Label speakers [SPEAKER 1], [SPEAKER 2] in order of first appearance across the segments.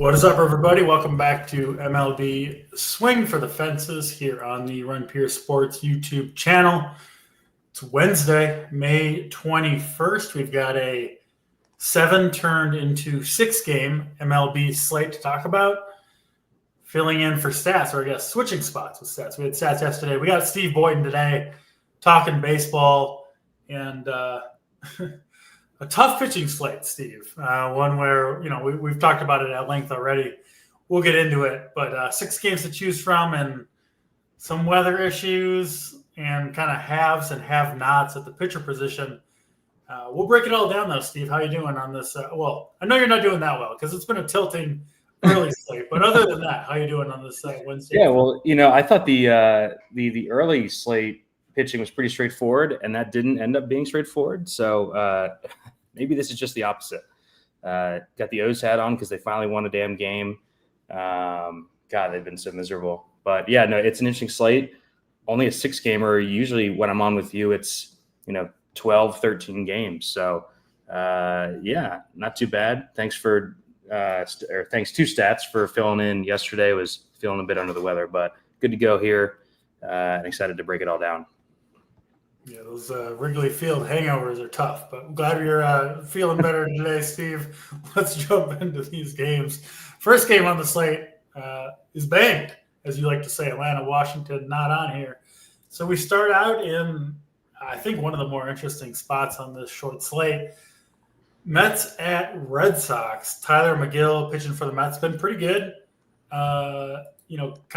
[SPEAKER 1] What is up, everybody? Welcome back to MLB Swing for the Fences here on the Run Pure Sports YouTube channel. It's Wednesday, May 21st. We've got a 7 turned into 6 game MLB slate to talk about. Filling in for stats, or I guess switching spots with stats. We had stats yesterday. We got Steve Boyden today talking baseball and a tough pitching slate, Steve. One where, we've talked about it at length already. We'll get into it, but 6 games to choose from and some weather issues and kind of haves and have-nots at the pitcher position. We'll break it all down, though, Steve. How you doing on this? Well, I know you're not doing that well because it's been a tilting early slate. But other than that, how you doing on this Wednesday?
[SPEAKER 2] Yeah, well, I thought the early slate pitching was pretty straightforward, and that didn't end up being straightforward. So maybe this is just the opposite. Got the O's hat on because they finally won a damn game. God, they've been so miserable. But yeah, no, it's an interesting slate. Only a 6-gamer. Usually when I'm on with you, it's 12, 13 games. So yeah, not too bad. Thanks to Stats for filling in yesterday. Was feeling a bit under the weather, but good to go here and excited to break it all down.
[SPEAKER 1] Yeah, those Wrigley Field hangovers are tough, but I'm glad you're feeling better today, Steve. Let's jump into these games. First game on the slate is banged, as you like to say. Atlanta, Washington, not on here. So we start out in, I think, one of the more interesting spots on this short slate. Mets at Red Sox. Tyler McGill pitching for the Mets, been pretty good. Kind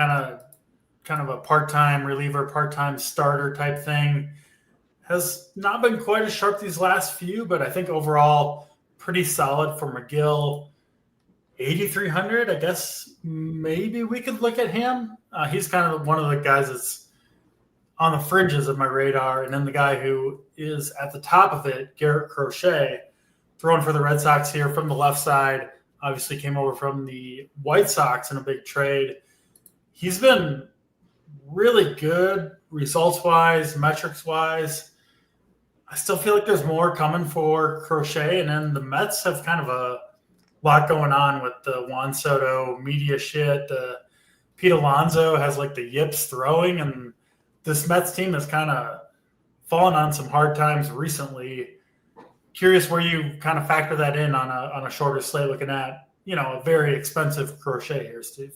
[SPEAKER 1] of a part-time reliever, part-time starter type thing. Has not been quite as sharp these last few, but I think overall pretty solid for McGill. 8,300, I guess maybe we could look at him. He's kind of one of the guys that's on the fringes of my radar. And then the guy who is at the top of it, Garrett Crochet, throwing for the Red Sox here from the left side. Obviously came over from the White Sox in a big trade. He's been really good results-wise, metrics-wise. I still feel like there's more coming for Crochet, and then the Mets have kind of a lot going on with the Juan Soto media shit. Pete Alonso has like the yips throwing, and this Mets team has kind of fallen on some hard times recently. Curious where you kind of factor that in on a shorter slate, looking at a very expensive Crochet here, Steve.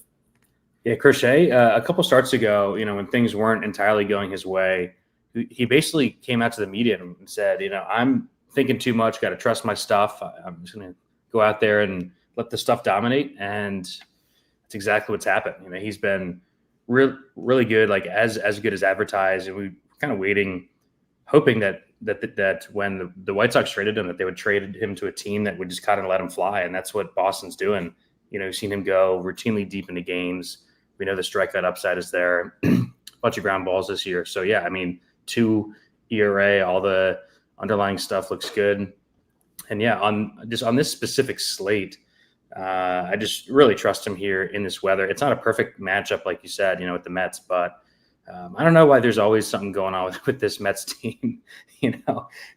[SPEAKER 2] Yeah, Crochet, a couple starts ago, when things weren't entirely going his way, he basically came out to the media and said, I'm thinking too much, got to trust my stuff. I'm just going to go out there and let the stuff dominate. And that's exactly what's happened. He's been really good, like as good as advertised. And we kind of waiting, hoping that when the White Sox traded him, that they would trade him to a team that would just kind of let him fly. And that's what Boston's doing. We've seen him go routinely deep into games. We know the strikeout upside is there. A bunch of ground balls this year. So, yeah, 2 ERA, all the underlying stuff looks good. And, yeah, on this specific slate, I just really trust him here in this weather. It's not a perfect matchup, like you said, with the Mets, but I don't know why there's always something going on with this Mets team. They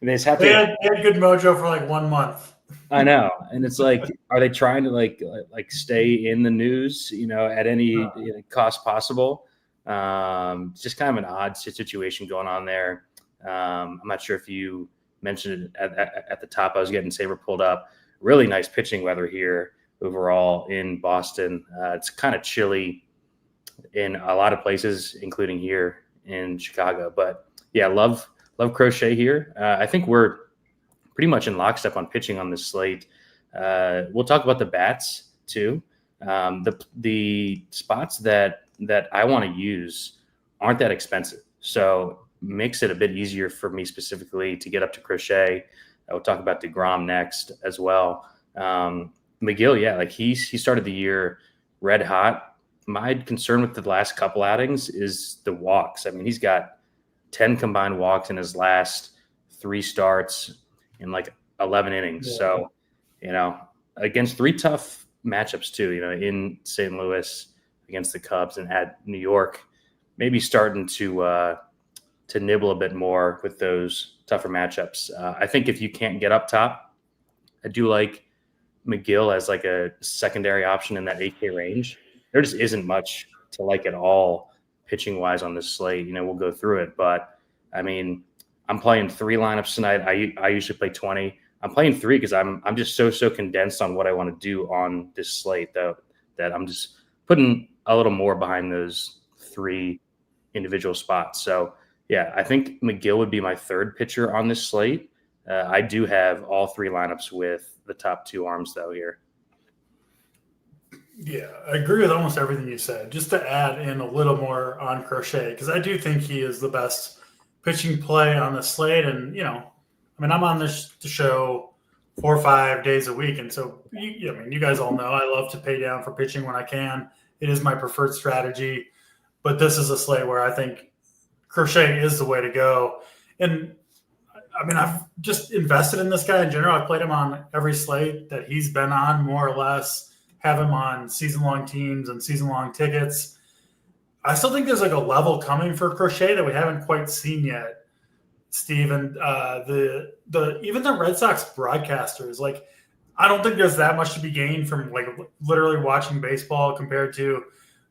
[SPEAKER 2] just have
[SPEAKER 1] they had good mojo for like 1 month.
[SPEAKER 2] I know. And it's like, are they trying to like stay in the news, at any cost possible? Just kind of an odd situation going on there. I'm not sure if you mentioned it at the top. I was getting Saber pulled up. Really nice pitching weather here overall in Boston. It's kind of chilly in a lot of places, including here in Chicago. But yeah, love Crochet here. I think we're pretty much in lockstep on pitching on this slate. We'll talk about the bats too. The spots that I want to use aren't that expensive. So makes it a bit easier for me specifically to get up to Crochet. I will talk about DeGrom next as well. McGill, yeah, he started the year red hot. My concern with the last couple outings is the walks. He's got 10 combined walks in his last 3 starts in like 11 innings. Yeah. So, against 3 tough matchups too, in St. Louis against the Cubs and at New York, maybe starting to nibble a bit more with those tougher matchups. I think if you can't get up top, I do like McGill as like a secondary option in that 8K range. There just isn't much to like at all pitching wise on this slate. We'll go through it, but I mean, I'm playing 3 lineups tonight. I usually play 20. I'm playing 3 because I'm just so condensed on what I want to do on this slate, though, that I'm just putting a little more behind those 3 individual spots. So yeah, I think McGill would be my 3rd pitcher on this slate. I do have all 3 lineups with the top 2 arms though here.
[SPEAKER 1] Yeah, I agree with almost everything you said. Just to add in a little more on Crochet, because I do think he is the best pitching play on the slate. And, I'm on this show 4 or 5 days a week. And so, you guys all know I love to pay down for pitching when I can. It is my preferred strategy. But this is a slate where I think Crochet is the way to go. And, I've just invested in this guy in general. I've played him on every slate that he's been on, more or less, have him on season-long teams and season-long tickets. I still think there's like a level coming for Crochet that we haven't quite seen yet, Steve. And even the Red Sox broadcasters, like, I don't think there's that much to be gained from like literally watching baseball compared to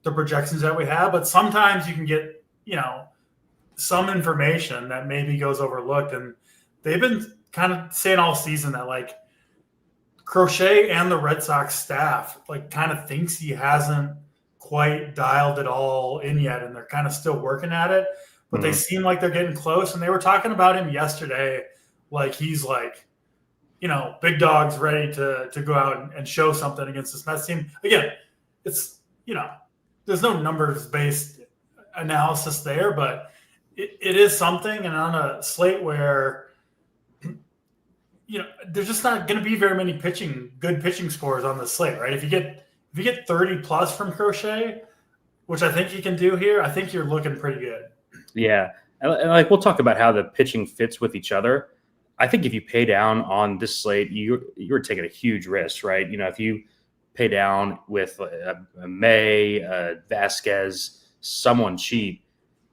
[SPEAKER 1] the projections that we have. But sometimes you can get, some information that maybe goes overlooked. And they've been kind of saying all season that like Crochet and the Red Sox staff like kind of thinks he hasn't quite dialed it all in yet, and they're kind of still working at it, but they seem like they're getting close. And they were talking about him yesterday, like he's like, big dog's ready to go out and show something against this Mets team. Again, it's, there's no numbers-based analysis there, but it is something. And on a slate where, there's just not going to be very many good pitching scores on the slate, right? If you get 30 plus from Crochet, which I think he can do here, I think you're looking pretty good.
[SPEAKER 2] Yeah. And like, we'll talk about how the pitching fits with each other. I think if you pay down on this slate, you're taking a huge risk, right? If you pay down with a May, Vasquez, someone cheap,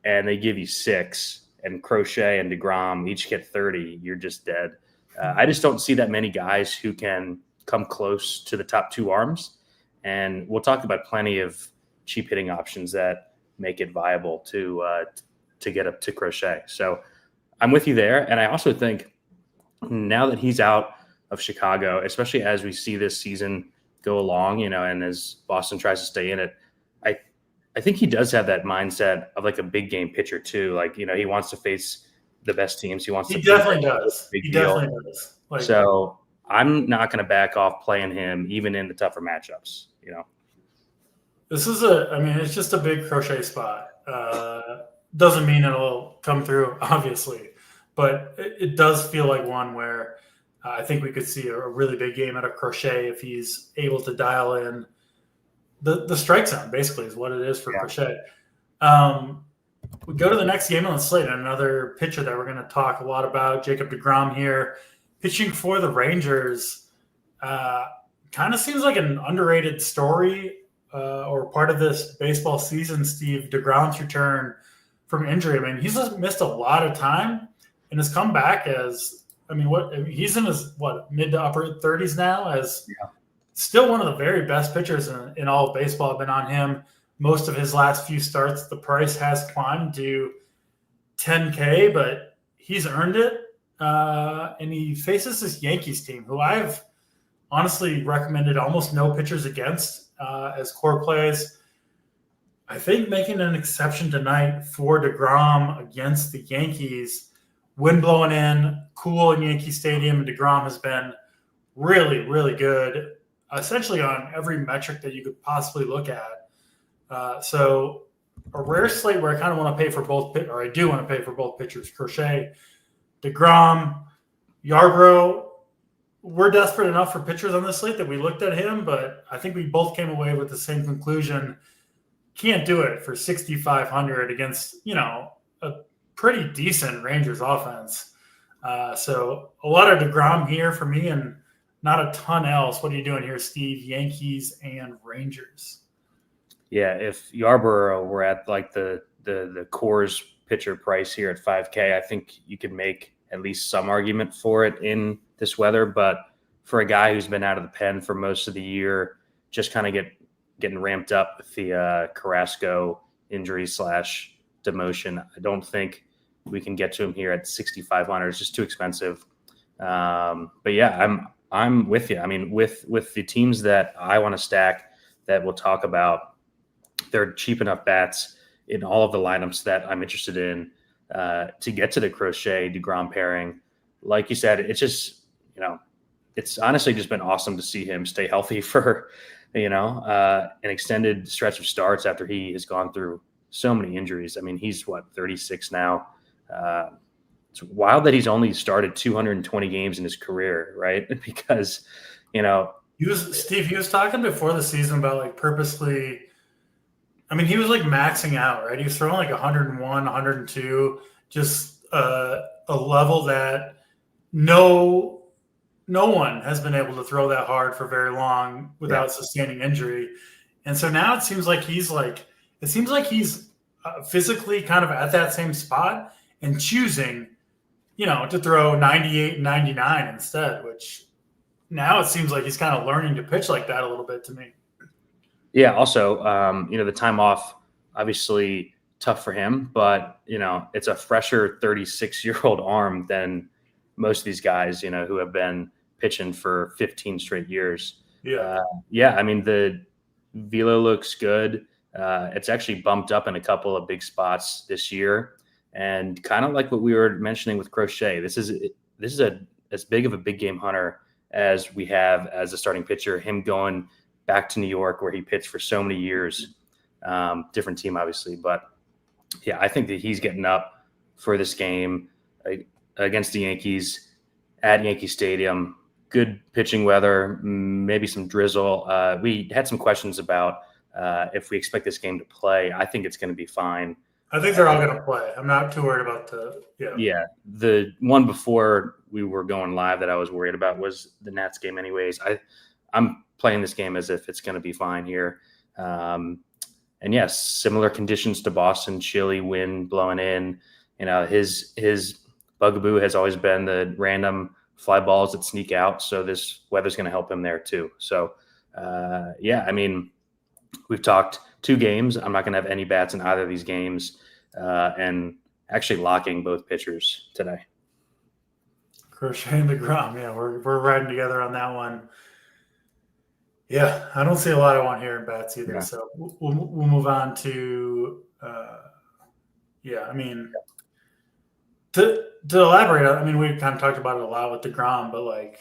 [SPEAKER 2] and they give you 6, and Crochet and DeGrom each get 30, you're just dead. I just don't see that many guys who can come close to the top 2 arms. And we'll talk about plenty of cheap hitting options that make it viable to get up to Crochet. So I'm with you there. And I also think now that he's out of Chicago, especially as we see this season go along, and as Boston tries to stay in it, I think he does have that mindset of like a big game pitcher too. Like, he wants to face the best teams. He
[SPEAKER 1] definitely does. He definitely does.
[SPEAKER 2] So I'm not going to back off playing him even in the tougher matchups,
[SPEAKER 1] This is it's just a big Crochet spot. Doesn't mean it'll come through, obviously, but it does feel like one where I think we could see a really big game out of Crochet if he's able to dial in the strike zone, basically, is what it is for Crochet. We go to the next game on the slate, and another pitcher that we're going to talk a lot about, Jacob deGrom here, pitching for the Rangers. Kind of seems like an underrated story or part of this baseball season, Steve. deGrom's return from injury. He's missed a lot of time and has come back as, he's in his, mid to upper 30s now, as still one of the very best pitchers in all of baseball. I've been on him most of his last few starts. The price has climbed to $10K, but he's earned it. And he faces this Yankees team, who I've honestly recommended almost no pitchers against as core plays. I think making an exception tonight for deGrom against the Yankees, wind blowing in, cool in Yankee Stadium, and deGrom has been really, really good, essentially on every metric that you could possibly look at. So a rare slate where I kind of want to pay for both, or I do want to pay for both pitchers, Crochet, deGrom, Yarbrough. We're desperate enough for pitchers on this slate that we looked at him, but I think we both came away with the same conclusion. Can't do it for 6,500 against, a pretty decent Rangers offense. So a lot of deGrom here for me and not a ton else. What are you doing here, Steve? Yankees and Rangers.
[SPEAKER 2] Yeah, if Yarbrough were at like the Coors pitcher price here at 5K, I think you could make at least some argument for it in this weather. But for a guy who's been out of the pen for most of the year, just kind of getting ramped up with the Carrasco injury / demotion. I don't think we can get to him here at 6,500. It's just too expensive. But yeah, I'm with you. I mean, with the teams that I want to stack that we'll talk about, they're cheap enough bats in all of the lineups that I'm interested in to get to the Crochet DeGrom pairing. Like you said, it's just, it's honestly just been awesome to see him stay healthy for, an extended stretch of starts after he has gone through so many injuries. I mean, he's 36 now. It's wild that he's only started 220 games in his career, right? Because, he
[SPEAKER 1] was talking before the season about like purposely. I mean, he was like maxing out, right? He was throwing like 101, 102, just a level that no one has been able to throw that hard for very long without sustaining injury. And so now it seems like he's physically kind of at that same spot and choosing, to throw 98 and 99 instead, which now it seems like he's kind of learning to pitch like that a little bit to me.
[SPEAKER 2] Yeah. Also, the time off, obviously tough for him, but, it's a fresher 36-year-old arm than most of these guys, who have been pitching for 15 straight years.
[SPEAKER 1] Yeah.
[SPEAKER 2] I mean, the velo looks good. It's actually bumped up in a couple of big spots this year. And kind of like what we were mentioning with Crochet, this is as big of a big game hunter as we have as a starting pitcher, him going back to New York where he pitched for so many years, different team, obviously. But yeah, I think that he's getting up for this game against the Yankees at Yankee Stadium. Good pitching weather, maybe some drizzle. We had some questions about if we expect this game to play. I think it's going to be fine.
[SPEAKER 1] I think they're all going to play. I'm not too worried about
[SPEAKER 2] Yeah, the one before we were going live that I was worried about was the Nats game anyways. I'm playing this game as if it's going to be fine here. And yes, similar conditions to Boston, chilly wind blowing in. His bugaboo has always been the random fly balls that sneak out. So this weather's going to help him there too. So I mean, we've talked 2 games. I'm not going to have any bats in either of these games, and actually locking both pitchers today.
[SPEAKER 1] Crochet and DeGrom. Yeah, we're riding together on that one. Yeah, I don't see a lot I want here in bats either. Yeah. So we'll move on to I mean, to elaborate on, I mean, we kind of talked about it a lot with DeGrom, but like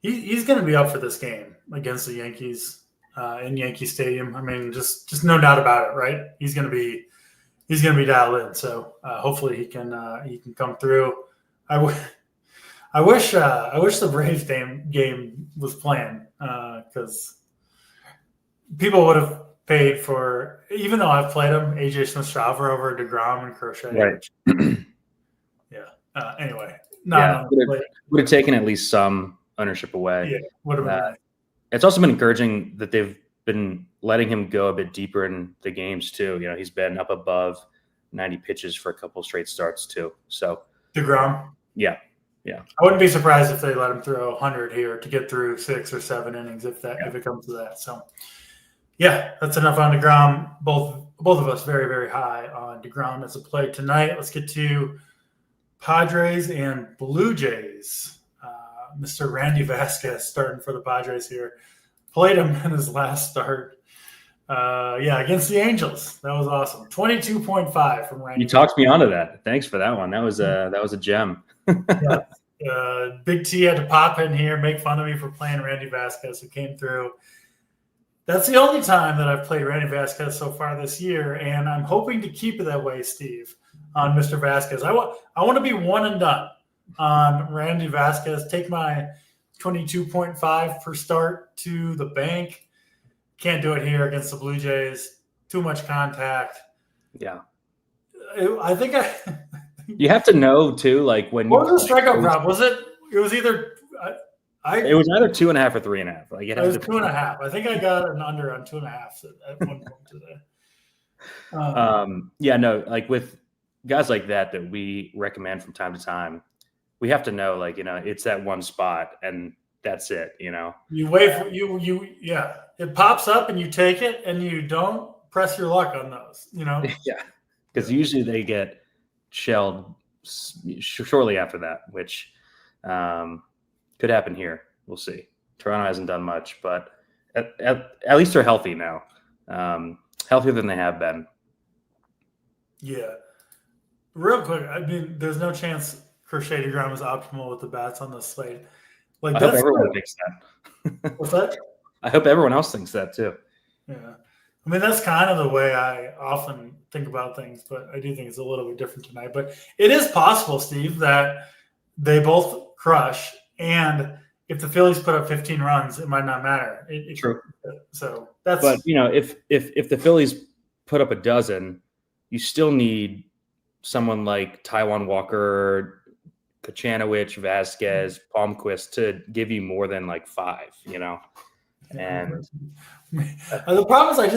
[SPEAKER 1] he's going to be up for this game against the Yankees in Yankee Stadium. I mean, just no doubt about it, right? He's going to be dialed in. So hopefully he can come through. I wish the Braves game was playing because people would have paid for, even though I've played him, AJ Smith-Shawver over DeGrom and Crochet.
[SPEAKER 2] Right.
[SPEAKER 1] Anyway,
[SPEAKER 2] would have taken at least some ownership away.
[SPEAKER 1] Yeah, would have been nice.
[SPEAKER 2] It's also been encouraging that they've been letting him go a bit deeper in the games too. He's been up above 90 pitches for a couple straight starts too. So
[SPEAKER 1] DeGrom.
[SPEAKER 2] Yeah.
[SPEAKER 1] I wouldn't be surprised if they let him throw 100 here to get through 6 or 7 innings if it comes to that. So yeah, that's enough on DeGrom. Both of us very, very high on DeGrom as a play tonight. Let's get to Padres and Blue Jays. Mr. Randy Vasquez starting for the Padres here. Played him in his last start. Against the Angels. That was awesome. 22.5 from Randy.
[SPEAKER 2] You talked me onto that. Thanks for that one. That was a gem.
[SPEAKER 1] Big T had to pop in here, make fun of me for playing Randy Vasquez, who came through. That's the only time that I've played Randy Vasquez so far this year, and I'm hoping to keep it that way, Steve, on Mr. Vasquez. I want to be one and done on Randy Vasquez. Take my 22.5 per start to the bank. Can't do it here against the Blue Jays. Too much contact.
[SPEAKER 2] Yeah.
[SPEAKER 1] I think
[SPEAKER 2] you have to know too, like when.
[SPEAKER 1] What was the strikeout prop? Was it? It was either.
[SPEAKER 2] It was either 2.5 or 3.5. Like
[SPEAKER 1] it was 2.5. I think I got an under on 2.5 at one point today.
[SPEAKER 2] Like with guys like that we recommend from time to time, we have to know, like, it's that one spot, and that's it.
[SPEAKER 1] You wait for yeah. It pops up and you take it, and you don't press your luck on those.
[SPEAKER 2] Yeah, because usually they get shelled shortly after that, which could happen here. We'll see. Toronto hasn't done much, but at least they're healthy now, healthier than they have been.
[SPEAKER 1] Yeah. Real quick, I mean, there's no chance Crochet DeGrom is optimal with the bats on the slate.
[SPEAKER 2] I hope everyone thinks that.
[SPEAKER 1] What's that?
[SPEAKER 2] I hope everyone else thinks that too.
[SPEAKER 1] Yeah. I mean, that's kind of the way I often think about things, but I do think it's a little bit different tonight. But it is possible, Steve, that they both crush, and if the Phillies put up 15 runs, it might not matter.
[SPEAKER 2] True.
[SPEAKER 1] So that's.
[SPEAKER 2] But if the Phillies put up a dozen, you still need someone like Taijuan Walker, Kochanowicz, Vasquez, Palmquist to give you more than like 5. And
[SPEAKER 1] the problem is I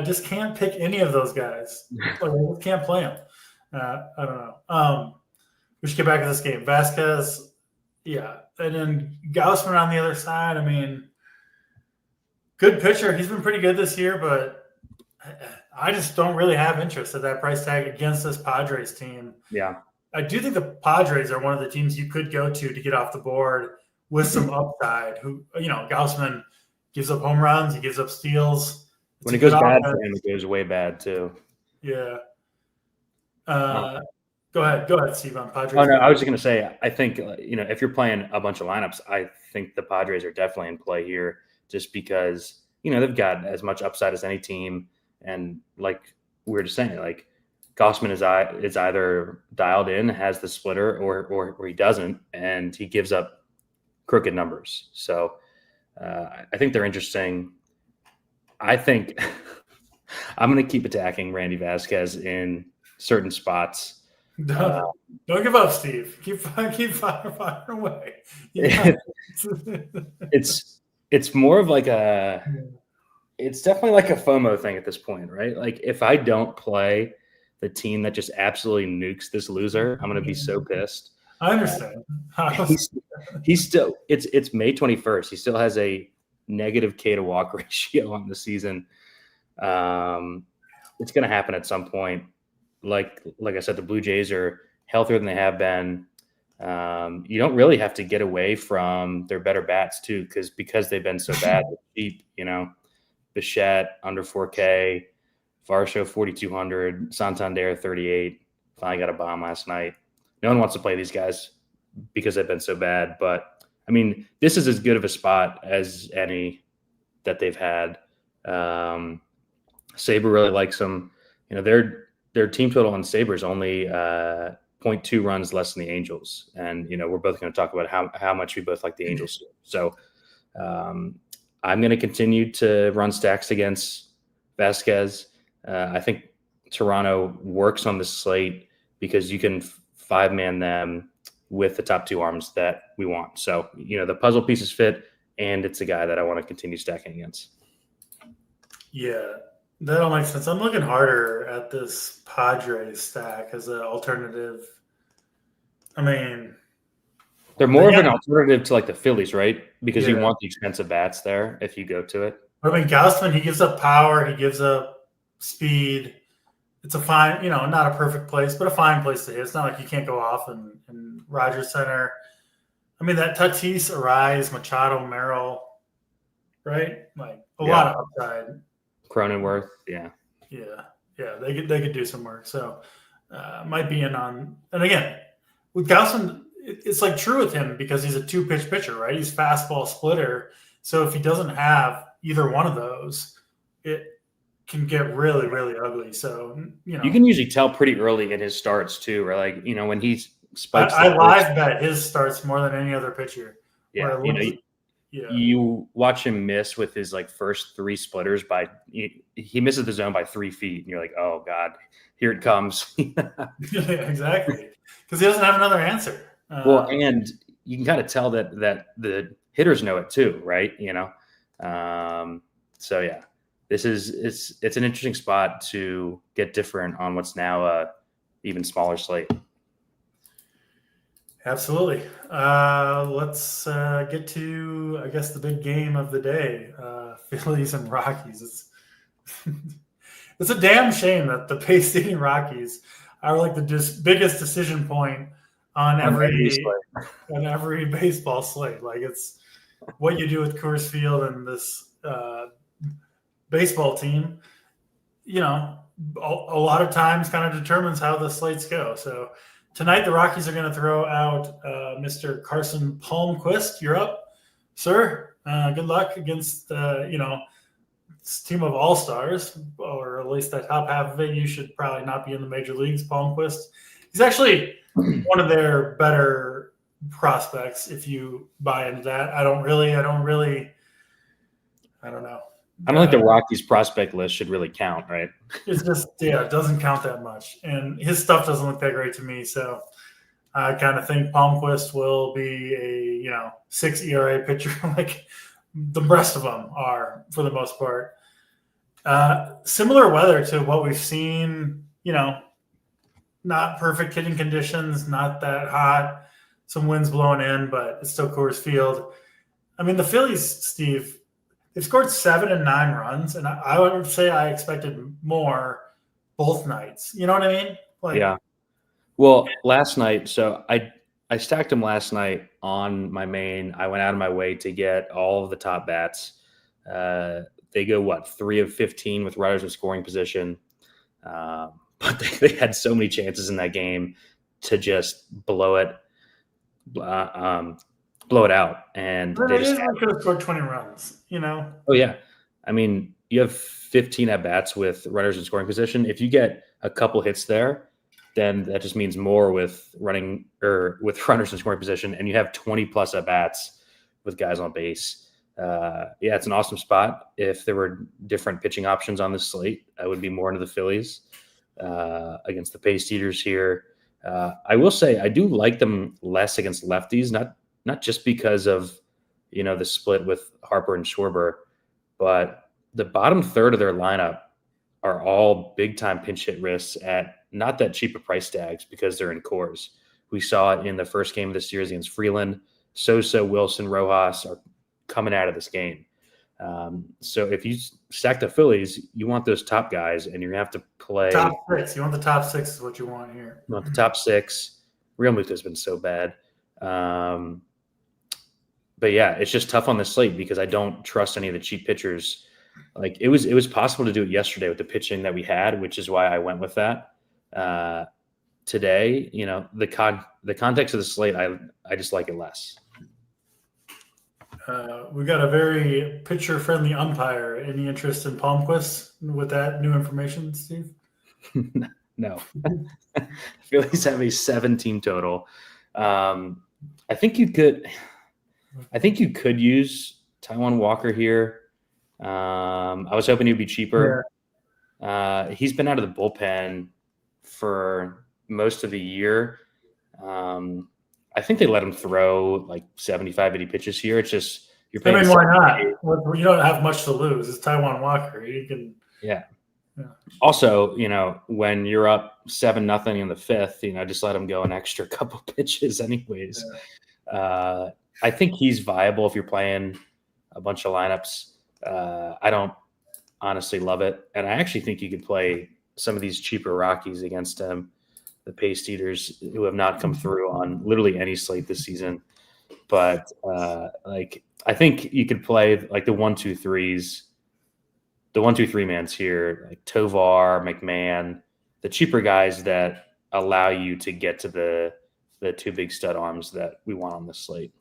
[SPEAKER 1] just can't pick any of those guys. I just can't play them. I don't know. We should get back to this game. Vasquez, yeah, and then Gausman on the other side. I mean, good pitcher. He's been pretty good this year, but I just don't really have interest at that price tag against this Padres team.
[SPEAKER 2] Yeah,
[SPEAKER 1] I do think the Padres are one of the teams you could go to get off the board with some upside. Gausman gives up home runs, he gives up steals.
[SPEAKER 2] When it goes bad for him, it goes way bad too.
[SPEAKER 1] Yeah. Go ahead, Steve, on Padres.
[SPEAKER 2] Oh, no, I was just going to say, I think, if you're playing a bunch of lineups, I think the Padres are definitely in play here just because, they've got as much upside as any team. And like we were just saying, like Gausman is either dialed in, has the splitter, or he doesn't, and he gives up crooked numbers. So I think they're interesting. I think I'm going to keep attacking Randy Vasquez in certain spots.
[SPEAKER 1] Don't give up, Steve. Keep firing away.
[SPEAKER 2] It's more of like it's definitely like a FOMO thing at this point, right? Like if I don't play the team that just absolutely nukes this loser, I'm going to be so pissed.
[SPEAKER 1] I understand.
[SPEAKER 2] He's still it's May 21st. He still has a negative K to walk ratio on the season. It's going to happen at some point. Like I said, the Blue Jays are healthier than they have been. You don't really have to get away from their better bats too, because they've been so bad. Cheap, Bichette under 4K, Varsho 4,200, Santander 38. Finally got a bomb last night. No one wants to play these guys because they've been so bad. But I mean, this is as good of a spot as any that they've had. Saber really likes them. Their team total on Saber is only 0.2 runs less than the Angels. And, we're both going to talk about how much we both like the Angels. So I'm going to continue to run stacks against Vasquez. I think Toronto works on the slate because you can 5-man them with the top 2 arms that we want. So, the puzzle pieces fit, and it's a guy that I want to continue stacking against.
[SPEAKER 1] Yeah. That all makes sense. I'm looking harder at this Padres stack as an alternative. I mean,
[SPEAKER 2] they're more of an alternative to like the Phillies, right? Because you want the expensive bats there if you go to it.
[SPEAKER 1] But I mean, Gausman, he gives up power, he gives up speed. It's a fine, not a perfect place, but a fine place to hit. It's not like you can't go off in Rogers Center. I mean, that Tatis, Arise, Machado, Merrill, right? Like a lot of upside.
[SPEAKER 2] Cronenworth, yeah,
[SPEAKER 1] they could do some work. So might be in on. And again, with Gausman, it's like true with him because he's a 2-pitch pitcher, right? He's fastball splitter. So if he doesn't have either one of those, it can get really, really ugly. So you
[SPEAKER 2] can usually tell pretty early in his starts too, or like when he spikes.
[SPEAKER 1] I live bet his starts more than any other pitcher.
[SPEAKER 2] Yeah, you watch him miss with his like first 3 splitters he misses the zone by 3 feet, and you're like, oh God, here it comes.
[SPEAKER 1] Yeah, exactly, because he doesn't have another answer.
[SPEAKER 2] Well, and you can kind of tell that the hitters know it too, right? So yeah, it's an interesting spot to get different on what's now a even smaller slate.
[SPEAKER 1] Absolutely. Let's get to, I guess, the big game of the day, Phillies and Rockies. It's a damn shame that the Pacey Rockies are like the biggest decision point on every baseball slate. Like, it's what you do with Coors Field and this baseball team, a lot of times kind of determines how the slates go. So tonight the Rockies are going to throw out Mr. Carson Palmquist. You're up, sir. Good luck against this team of all-stars, or at least the top half of it. You should probably not be in the major leagues, Palmquist. He's actually one of their better prospects if you buy into that. I don't know.
[SPEAKER 2] I don't think the Rockies prospect list should really count, right?
[SPEAKER 1] It's just, it doesn't count that much. And his stuff doesn't look that great to me. So I kind of think Palmquist will be a, 6 ERA pitcher like the rest of them are for the most part. Similar weather to what we've seen, not perfect hitting conditions, not that hot, some winds blowing in, but it's still Coors Field. I mean, the Phillies, Steve, they've scored 7 and 9 runs, and I would say I expected more both nights. You know what I mean?
[SPEAKER 2] Yeah. Well, last night, so I stacked them last night on my main. I went out of my way to get all of the top bats. They go, 3 of 15 with runners in scoring position. But they had so many chances in that game to just blow it out, and
[SPEAKER 1] they just could have scored 20 runs.
[SPEAKER 2] Oh yeah, I mean, you have 15 at bats with runners in scoring position. If you get a couple hits there, then that just means more with runners in scoring position, and you have 20 plus at bats with guys on base. It's an awesome spot. If there were different pitching options on this slate, I would be more into the Phillies against the Pace Eaters here. I will say I do like them less against lefties, not just because of the split with Harper and Schwarber, but the bottom third of their lineup are all big time pinch hit risks at not that cheap of price tags because they're in Coors. We saw it in the first game of the series against Freeland. Sosa, Wilson, Rojas are coming out of this game. So if you stack the Phillies, you want those top guys, and you're going to have to play.
[SPEAKER 1] Top 6. You want the top 6 is what you want here.
[SPEAKER 2] You want the top 6. Real Muto has been so bad. But yeah, it's just tough on the slate because I don't trust any of the cheap pitchers. Like it was possible to do it yesterday with the pitching that we had, which is why I went with that. Today, the context of the slate, I just like it less.
[SPEAKER 1] We got a very pitcher-friendly umpire. Any interest in Palmquist with that new information, Steve?
[SPEAKER 2] No. Phillies have a 7-team total. I think you could use Taijuan Walker here. I was hoping he'd be cheaper. Yeah. He's been out of the bullpen for most of the year. I think they let him throw like 75, 80 pitches here. It's just you're paying.
[SPEAKER 1] I mean, why not? You don't have much to lose. It's Taijuan Walker. You can.
[SPEAKER 2] Yeah. Also, when you're up 7-0 in the 5th, just let him go an extra couple pitches, anyways. Yeah. I think he's viable if you're playing a bunch of lineups. I don't honestly love it, and I actually think you could play some of these cheaper Rockies against him. The Pace Eaters who have not come through on literally any slate this season. But I think you could play like the 1-2-3s, the 1-2-3 mans here, like Tovar, McMahon, the cheaper guys that allow you to get to the two big stud arms that we want on this slate.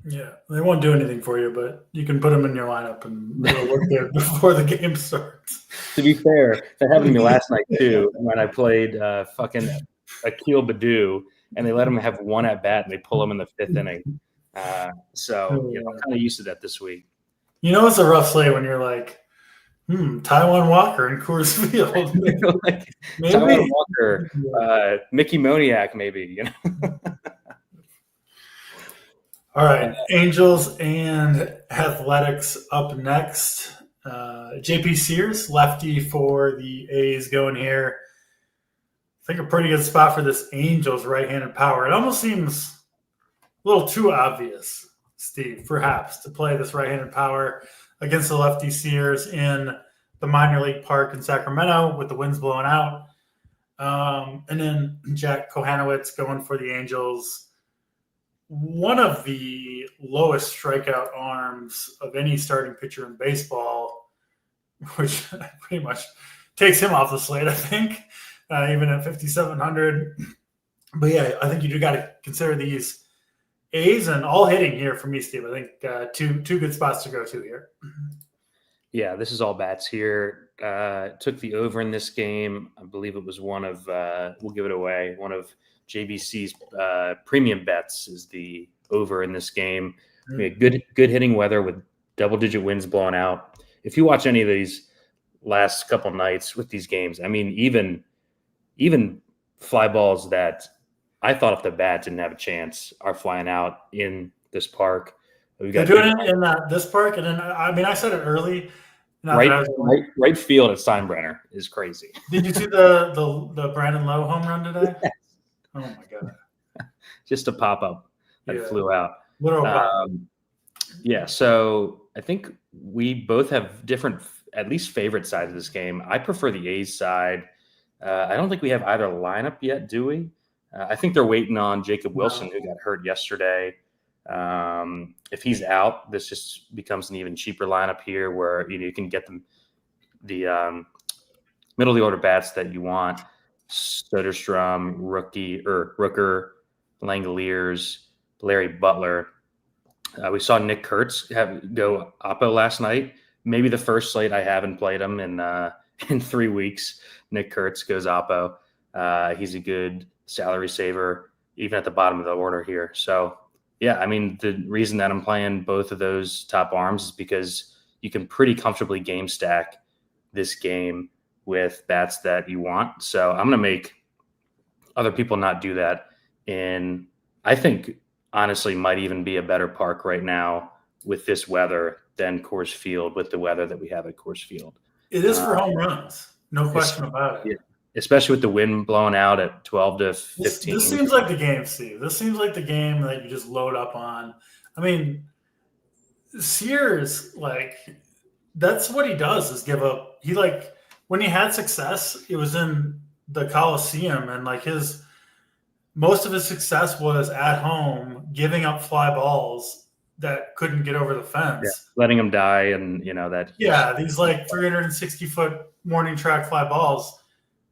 [SPEAKER 1] Yeah, they won't do anything for you, but you can put them in your lineup and it'll work there before the game starts.
[SPEAKER 2] To be fair, that happened to me last night too when I played fucking Akil Baddoo, and they let him have one at bat and they pull him in the 5th inning. So I'm kind of used to that this week.
[SPEAKER 1] It's a rough slate when you're like, Taijuan Walker in Coors Field.
[SPEAKER 2] Maybe. Taijuan Walker, Mickey Moniak, maybe.
[SPEAKER 1] All right, Angels and Athletics up next. JP Sears, lefty for the A's, going here. I think a pretty good spot for this Angels right-handed power. It almost seems a little too obvious, Steve, perhaps, to play this right-handed power against the lefty Sears in the minor league park in Sacramento with the winds blowing out. And then Jack Kohanowitz going for the Angels. One of the lowest strikeout arms of any starting pitcher in baseball, which pretty much takes him off the slate, I think, even at 5,700. But yeah, I think you do got to consider these A's and all hitting here for me, Steve. I think two good spots to go to here.
[SPEAKER 2] Yeah, this is all bats here. Took the over in this game. I believe it was one of, we'll give it away, one of JBC's premium bets is the over in this game. We had good hitting weather with double-digit winds blowing out. If you watch any of these last couple nights with these games, I mean, even fly balls that I thought if the bat didn't have a chance are flying out in this park.
[SPEAKER 1] They're doing it in this park, and then I said it early.
[SPEAKER 2] Right field at Steinbrenner is crazy.
[SPEAKER 1] Did you see the Brandon Lowe home run today? Yes. Oh my god!
[SPEAKER 2] Just a pop up that flew out. Yeah, so I think we both have different, at least favorite sides of this game. I prefer the A's side. I don't think we have either lineup yet, do we? I think they're waiting on Jacob Wilson, who got hurt yesterday. If he's out, this just becomes an even cheaper lineup here where you can get the middle of the order bats that you want. Soderstrom, Rooker, Langoliers, Larry Butler. We saw Nick Kurtz go oppo last night. Maybe the first slate I haven't played him in 3 weeks. Nick Kurtz goes oppo. He's a good salary saver, even at the bottom of the order here. So, yeah, I mean, the reason that I'm playing both of those top arms is because you can pretty comfortably game stack this game with bats that you want. So I'm going to make other people not do that. And I think, honestly, might even be a better park right now with this weather than Coors Field with the weather that we have at Coors Field.
[SPEAKER 1] It is for home runs. No question about it.
[SPEAKER 2] Yeah. Especially with the wind blowing out at 12 to 15.
[SPEAKER 1] This seems like the game, Steve. This seems like the game that you just load up on. I mean, Sears, that's what he does is give up. When he had success, it was in the Coliseum, and most of his success was at home, giving up fly balls that couldn't get over the fence.
[SPEAKER 2] Letting him die, and that.
[SPEAKER 1] Yeah, these 360-foot morning track fly balls.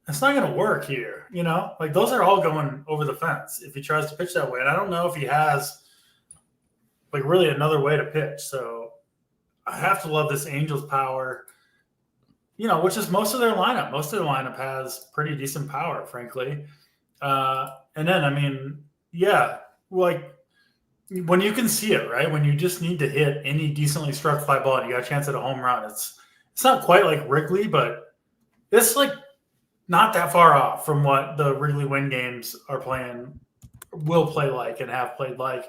[SPEAKER 1] It's not going to work here, those are all going over the fence if he tries to pitch that way. And I don't know if he has really another way to pitch. So I have to love this Angels power, which is most of their lineup. Most of their lineup has pretty decent power, frankly. And then, when you can see it, right? When you just need to hit any decently struck fly ball and you got a chance at a home run, it's not quite like Wrigley, but it's not that far off from what the Wrigley Win games will play like and have played like.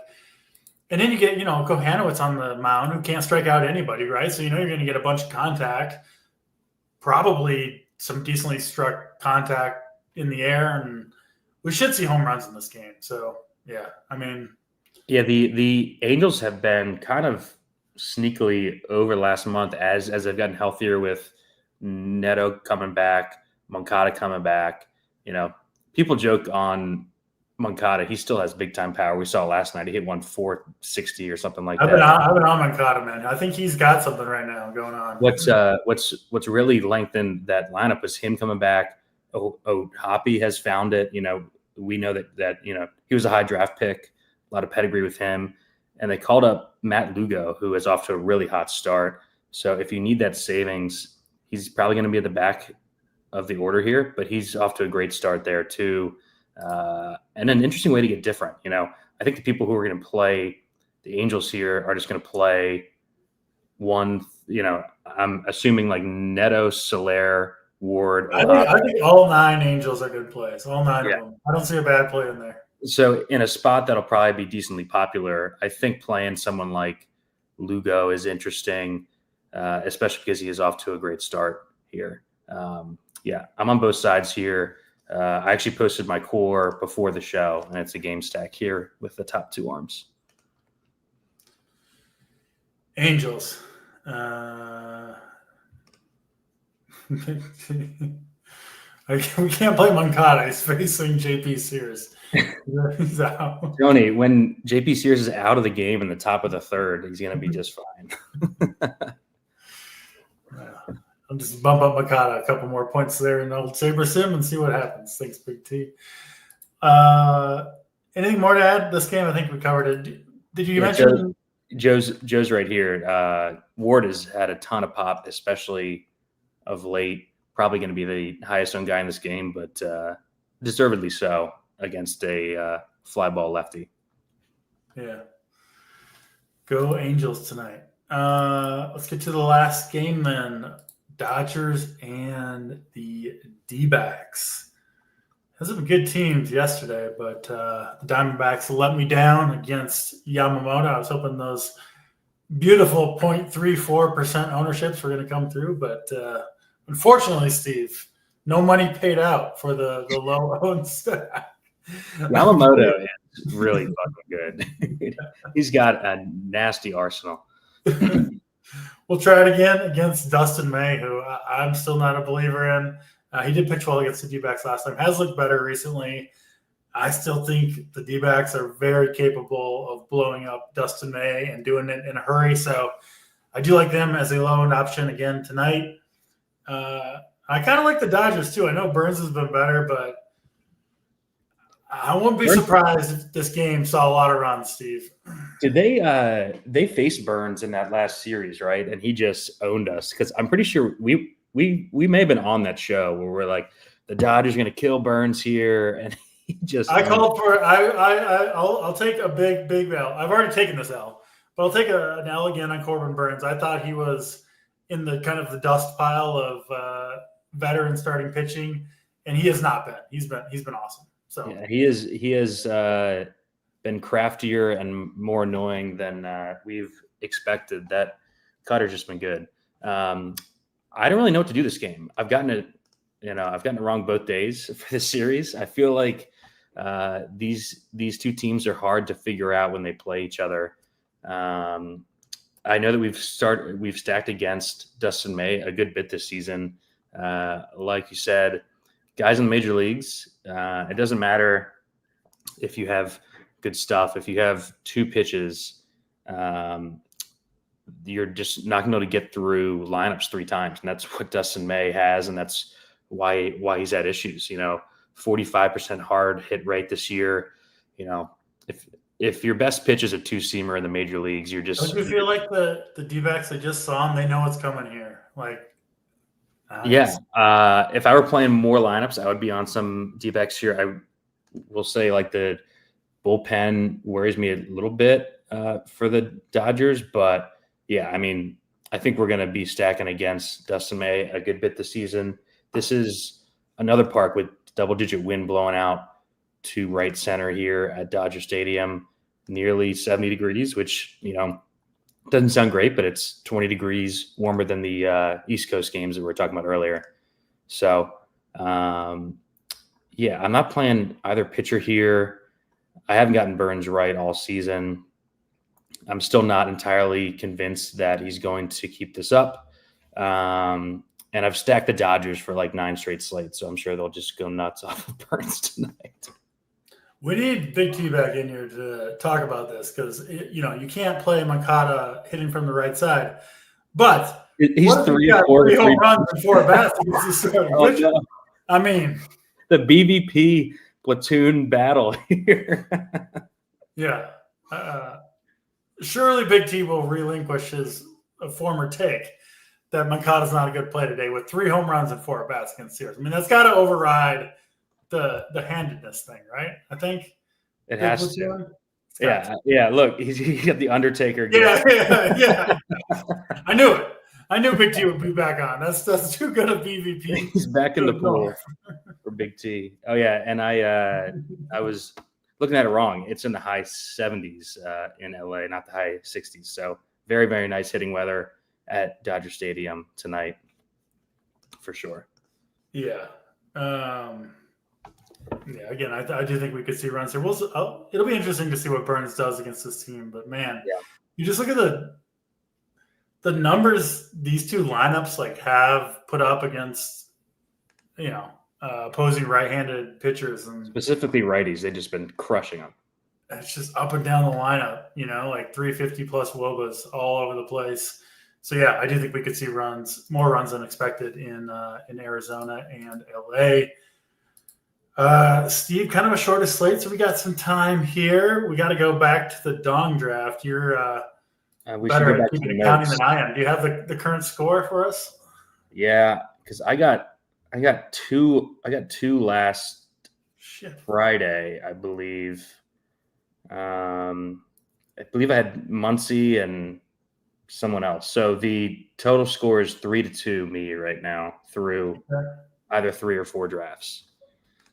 [SPEAKER 1] And then you get, Kohanowitz on the mound who can't strike out anybody, right? So you're going to get a bunch of contact, probably some decently struck contact in the air, and we should see home runs in this game. So, yeah,
[SPEAKER 2] the Angels have been kind of sneakily over last month as they've gotten healthier with Neto coming back, Moncada coming back. People joke on Moncada. He still has big time power. We saw last night. He hit 460 or something like that.
[SPEAKER 1] I've been on Moncada, man. I think he's got something right now going on.
[SPEAKER 2] What's really lengthened that lineup was him coming back. Hoppy has found it. We know that he was a high draft pick, a lot of pedigree with him. And they called up Matt Lugo, who is off to a really hot start. So if you need that savings, he's probably going to be at the back of the order here, but he's off to a great start there too. And an interesting way to get different. I think the people who are going to play the Angels here are just going to play one, I'm assuming Neto, Soler, Ward.
[SPEAKER 1] I think all 9 Angels are good plays. All 9 of them. I don't see a bad play in there.
[SPEAKER 2] So in a spot that'll probably be decently popular, I think playing someone like Lugo is interesting, especially because he is off to a great start here. I'm on both sides here. I actually posted my core before the show, and it's a game stack here with the top 2 arms.
[SPEAKER 1] Angels. We can't play Moncada. He's facing JP Sears. He's out.
[SPEAKER 2] Tony, when JP Sears is out of the game in the top of the third, he's going to be just fine.
[SPEAKER 1] I'll just bump up Moncada a couple more points there in Old Saber Sim and see what happens. Thanks, Big T. Anything more to add? This game, I think we covered it. Did you mention?
[SPEAKER 2] Joe's right here. Ward has had a ton of pop, especially of late. Probably going to be the highest owned guy in this game, but deservedly so against a fly ball lefty.
[SPEAKER 1] Yeah. Go Angels tonight. Let's get to the last game then. Dodgers and the D-backs. Those have been good teams yesterday, but the Diamondbacks let me down against Yamamoto. I was hoping those beautiful 0.34% ownerships were going to come through, but unfortunately, Steve, no money paid out for the low-owned stack.
[SPEAKER 2] Yamamoto is really fucking good. He's got a nasty arsenal.
[SPEAKER 1] We'll try it again against Dustin May, who I'm still not a believer in. He did pitch well against the D-backs last time. Has looked better recently. I still think the D-backs are very capable of blowing up Dustin May and doing it in a hurry. So I do like them as a low-owned option again tonight. I kind of like the Dodgers too. I know Burns has been better, but I wouldn't be surprised if this game saw a lot of runs, Steve.
[SPEAKER 2] Did they faced Burns in that last series, right? And he just owned us because I'm pretty sure we may have been on that show where we're like, the Dodgers are going to kill Burns here, and he just.
[SPEAKER 1] I called for. I'll take a big L. I've already taken this L, but I'll take an L again on Corbin Burns. I thought he was in the kind of the dust pile of veteran starting pitching, and he has not been. He's been awesome. So
[SPEAKER 2] yeah, he has been craftier and more annoying than we've expected. That Cutter's just been good. I don't really know what to do this game. I've gotten it wrong both days for this series. I feel like these two teams are hard to figure out when they play each other. I know that we've stacked against Dustin May a good bit this season. Like you said, guys in the major leagues, it doesn't matter if you have good stuff. If you have two pitches, you're just not going to be able to get through lineups three times. And that's what Dustin May has. And that's why he's had issues, 45% hard hit rate this year. If your best pitch is a two-seamer in the major leagues, you're just.
[SPEAKER 1] Don't you feel like the D-backs, they just saw him, they know what's coming here?
[SPEAKER 2] If I were playing more lineups, I would be on some D-backs here. I will say like the bullpen worries me a little bit for the Dodgers, but yeah, I mean, I think we're going to be stacking against Dustin May a good bit this season. This is another park with double-digit wind blowing out to right center here at Dodger Stadium, nearly 70 degrees, which, doesn't sound great, but it's 20 degrees warmer than the East Coast games that we were talking about earlier. So, I'm not playing either pitcher here. I haven't gotten Burns right all season. I'm still not entirely convinced that he's going to keep this up. And I've stacked the Dodgers for like 9 straight slates, so I'm sure they'll just go nuts off of Burns tonight.
[SPEAKER 1] We need Big T back in here to talk about this because, you can't play Moncada hitting from the right side. But
[SPEAKER 2] he's 3
[SPEAKER 1] home runs and 4 bats against the starting pitcher?
[SPEAKER 2] No.
[SPEAKER 1] I mean,
[SPEAKER 2] the BVP platoon battle here.
[SPEAKER 1] Yeah. Surely Big T will relinquish his former take that Moncada's not a good play today with 3 home runs and 4 bats against Sears. I mean, that's got to override the handedness thing, right? I think
[SPEAKER 2] it has to. Yeah. Look, he's got the Undertaker.
[SPEAKER 1] Yeah. I knew it. I knew Big T would be back on. That's too good a BVP.
[SPEAKER 2] He's back in the pool for Big T. Oh yeah, and I was looking at it wrong. It's in the high 70s in LA, not the high 60s. So very, very nice hitting weather at Dodger Stadium tonight, for sure.
[SPEAKER 1] Yeah. Again, I do think we could see runs here. It'll be interesting to see what Burns does against this team. But man, you just look at the numbers these two lineups like have put up against, opposing right-handed pitchers, and
[SPEAKER 2] Specifically righties, they've just been crushing them.
[SPEAKER 1] it's just up and down the lineup, like 350 plus WOBAs all over the place. So yeah, I do think we could see more runs than expected in Arizona and LA. Steve, kind of a shorter slate, so we got some time here. We got to go back to the Dong draft. You're better at keeping accounting than I am. Do you have the current score for us?
[SPEAKER 2] Yeah, because I got two last Friday, I believe. I believe I had Muncie and someone else. So the total score is 3-2 me right now through either 3 or 4 drafts.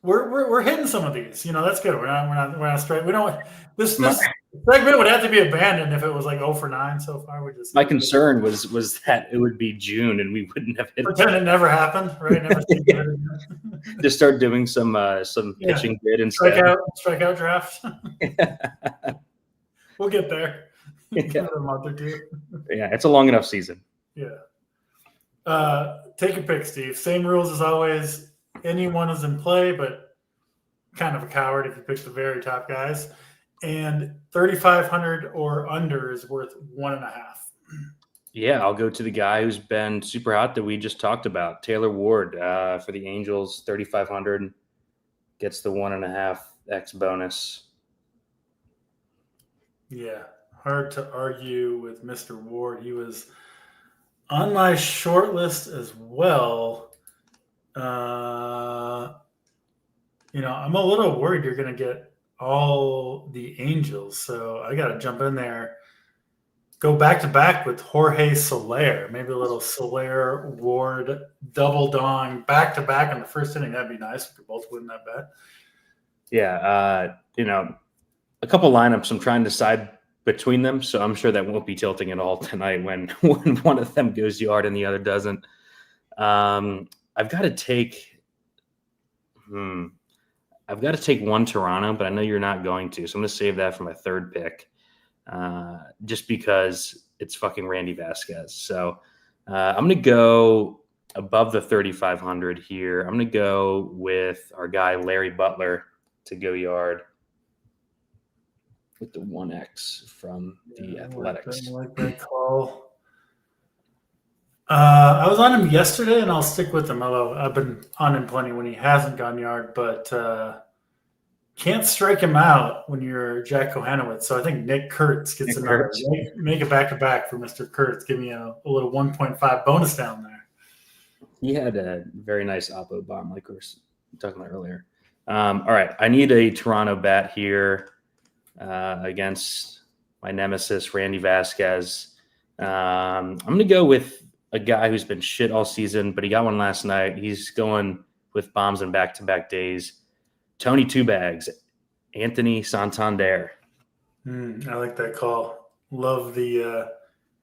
[SPEAKER 1] We're hitting some of these. That's good. We're not straight. We don't. This segment would have to be abandoned if it was like 0 for 9 so far.
[SPEAKER 2] My concern was that it would be June and we wouldn't have hit.
[SPEAKER 1] Pretend it never happened, right? Never
[SPEAKER 2] Just start doing some pitching bid instead.
[SPEAKER 1] Strikeout draft. We'll get there. Give it a month or two.
[SPEAKER 2] Yeah, it's a long enough season.
[SPEAKER 1] Yeah. Take your pick, Steve. Same rules as always. Anyone is in play, but kind of a coward if you pick the very top guys. And 3,500 or under is worth 1.5.
[SPEAKER 2] Yeah, I'll go to the guy who's been super hot that we just talked about, Taylor Ward, for the Angels. 3,500 gets the 1.5x bonus.
[SPEAKER 1] Yeah, hard to argue with Mr. Ward. He was on my short list as well. I'm a little worried you're going to get all the Angels, so I got to jump in there. Go back-to-back with Jorge Soler. Maybe a little Soler, Ward, double dong, back-to-back in the first inning. That'd be nice. We could both win that bet.
[SPEAKER 2] Yeah, a couple lineups I'm trying to decide between them, so I'm sure that won't be tilting at all tonight when one of them goes yard and the other doesn't. I've got to take one Toronto, but I know you're not going to, so I'm going to save that for my third pick, just because it's fucking Randy Vasquez. So I'm going to go above the 3,500 here. I'm going to go with our guy Larry Butler to go yard with the 1x from the Athletics.
[SPEAKER 1] I like that call. I was on him yesterday, and I'll stick with him, although I've been on him plenty when he hasn't gone yard, but can't strike him out when you're Jack Kohanowitz. So I think Nick Kurtz gets another. Make it back-to-back for Mr. Kurtz. Give me a little 1.5 bonus down there.
[SPEAKER 2] He had a very nice oppo bomb, like we were talking about earlier. All right, I need a Toronto bat here against my nemesis, Randy Vasquez. I'm going to go with a guy who's been shit all season, but he got one last night. He's going with bombs in back-to-back days. Tony Two Bags, Anthony Santander.
[SPEAKER 1] I like that call. Love the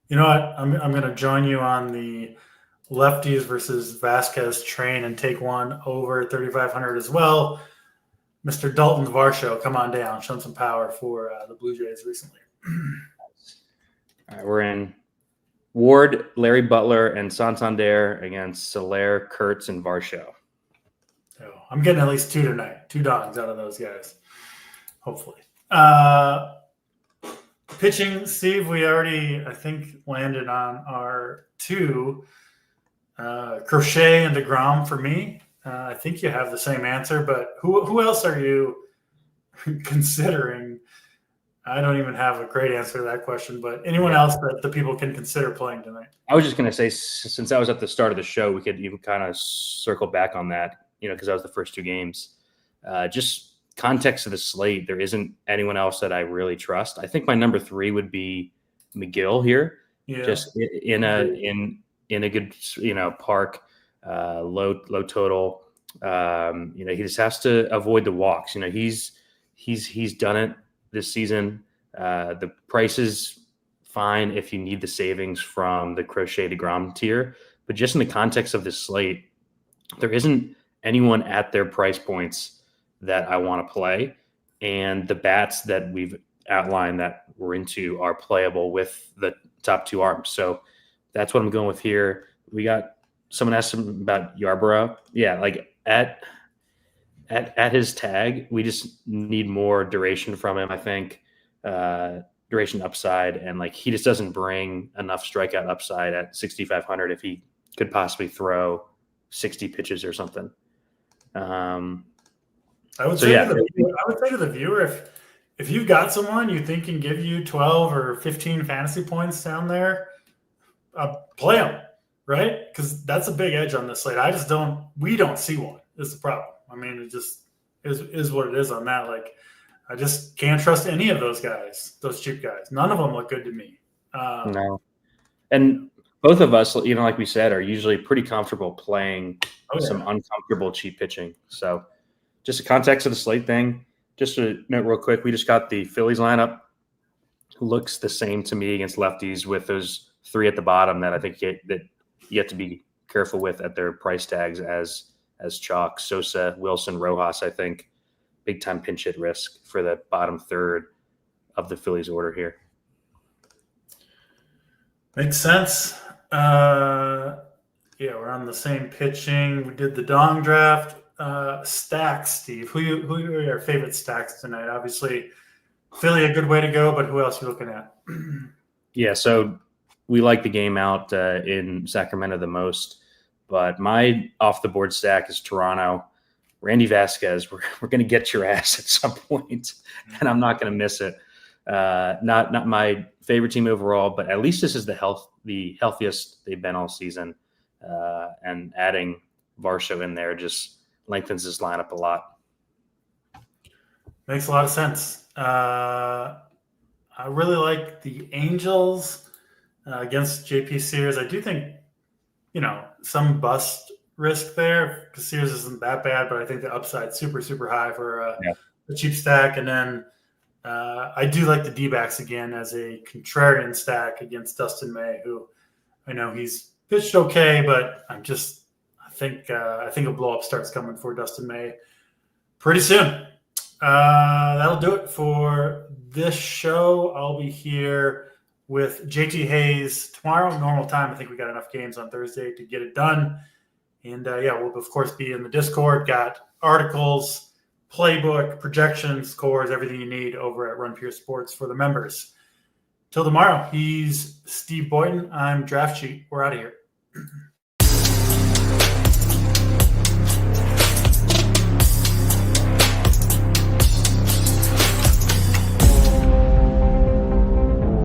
[SPEAKER 1] you know what? I'm going to join you on the lefties versus Vasquez train and take one over 3,500 as well. Mr. Dalton Varsho, come on down. Shown some power for the Blue Jays recently.
[SPEAKER 2] All right, we're in Ward, Larry Butler, and Santander against Soler, Kurtz, and Varsho.
[SPEAKER 1] So I'm getting at least 2 tonight. 2 dogs out of those guys, hopefully. Pitching, Steve, we already, I think, landed on our 2. Crochet and DeGrom for me. I think you have the same answer, but who else are you considering? I don't even have a great answer to that question, but anyone else that the people can consider playing tonight? I
[SPEAKER 2] was just going to say, since I was at the start of the show, we could even kind of circle back on that, because that was the first 2 games. Just context of the slate, there isn't anyone else that I really trust. I think my number 3 would be McGill here, just in a good, park, low total. He just has to avoid the walks. He's done it this season. The price is fine if you need the savings from the Crochet DeGrom tier, but just in the context of this slate, there isn't anyone at their price points that I want to play. And the bats that we've outlined that we're into are playable with the top 2 arms. So That's what I'm going with here. We got someone asked him about Yarborough. Yeah, like at his tag, we just need more duration from him, I think. Duration upside, and like he just doesn't bring enough strikeout upside at 6,500 if he could possibly throw 60 pitches or something.
[SPEAKER 1] I would say to the viewer, if you've got someone you think can give you 12 or 15 fantasy points down there, play them, right? Because that's a big edge on this slate. We don't see one is the problem. I mean, it just is what it is on that. Like, I just can't trust any of those guys, those cheap guys. None of them look good to me.
[SPEAKER 2] No. And both of us, like we said, are usually pretty comfortable playing some uncomfortable cheap pitching. So just the context of the slate thing, just to note real quick, we just got the Phillies lineup. Looks the same to me against lefties with those three at the bottom that I think that you have to be careful with at their price tags as chalk. Sosa, Wilson, Rojas, I think. Big time pinch hit risk for the bottom third of the Phillies order here.
[SPEAKER 1] Makes sense. We're on the same pitching. We did the Dong draft. Stacks, Steve. Who are your favorite stacks tonight? Obviously, Philly a good way to go, but who else are you looking at?
[SPEAKER 2] Yeah, so we like the game out in Sacramento the most, but my off the board stack is Toronto. Randy Vasquez, we're going to get your ass at some point, and I'm not going to miss it. Not my favorite team overall, but at least this is the healthiest they've been all season. And adding Varsho in there just lengthens his lineup a lot.
[SPEAKER 1] Makes a lot of sense. I really like the Angels against JP Sears. I do think, some bust risk there because Sears isn't that bad, but I think the upside super, super high for a cheap stack. And then I do like the D-backs again as a contrarian stack against Dustin May, who I know he's pitched okay, but I think a blow up starts coming for Dustin May pretty soon. That'll do it for this show. I'll be here with JT Hayes tomorrow, normal time. I think we got enough games on Thursday to get it done. And we'll of course be in the Discord. Got articles, playbook, projections, scores, everything you need over at Run Pure Sports for the members. Till tomorrow, he's Steve Boynton. I'm Draft Sheet. We're out of here.